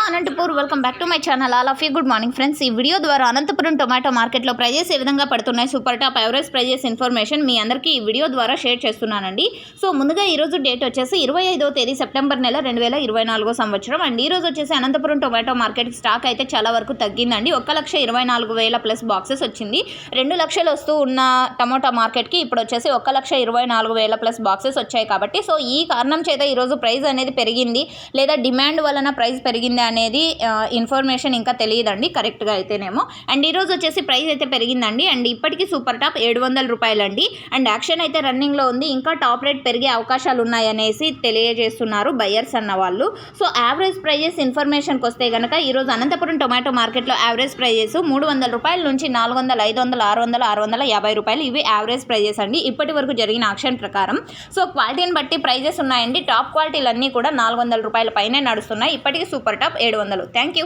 Anantapur welcome back to my channel. All of you good morning friends. ఈ video ద్వారా Anantapuram tomato మార్కెట్లో prices ఏ విధంగా పడుతున్నాయి, super top average prices information మీ అందరికీ ఈ వీడియో ద్వారా షేర్ చేస్తున్నానండి. సో ముందుగా ఈరోజు డేట్ వచ్చేసి 25వ తేదీ సెప్టెంబర్ నెల 2024 సంవత్సరం. అండ్ ఈ రోజు వచ్చేసి అనంతపురం టొమాటో మార్కెట్ స్టాక్ అయితే చాలా వరకు తగ్గిందండి. 1,24,000 ప్లస్ బాక్సెస్ వచ్చింది. 2 లక్షలు వస్తూ ఉన్న టమోటా మార్కెట్కి ఇప్పుడు వచ్చేసి 1,24,000 ప్లస్ బాక్సెస్ వచ్చాయి. కాబట్టి సో ఈ కారణం చేత ఈరోజు ప్రైస్ అనేది పెరిగింది లేదా డిమాండ్ వలన ప్రైస్ పెరిగింది అనేది ఇన్ఫర్మేషన్ ఇంకా తెలియదండి కరెక్ట్గా అయితేనేమో. అండ్ ఈరోజు వచ్చేసి ప్రైస్ అయితే పెరిగిందండి. అండ్ ఇప్పటికీ సూపర్ టాప్ 700 రూపాయలండి. అండ్ యాక్షన్ అయితే రన్నింగ్లో ఉంది. ఇంకా టాప్ రేట్ పెరిగే అవకాశాలు ఉన్నాయనేసి తెలియజేస్తున్నారు బయ్యర్స్ అన్న వాళ్ళు. సో యావరేజ్ ప్రైజెస్ ఇన్ఫర్మేషన్కి వస్తే కనుక ఈరోజు అనంతపురం టొమాటో మార్కెట్లో యావరేజ్ ప్రైజెస్ 300 రూపాయల నుంచి 400, 500, 600, 650 రూపాయలు ఇవి యావరేజ్ ప్రైజెస్ అండి ఇప్పటి వరకు జరిగిన ఆక్షన్ ప్రకారం. సో క్వాలిటీని బట్టి ప్రైజెస్ ఉన్నాయండి. టాప్ క్వాలిటీలన్నీ కూడా 400 రూపాయల పైనే నడుస్తున్నాయి. ఇప్పటికీ సూపర్ టాప్ 700. Thank you.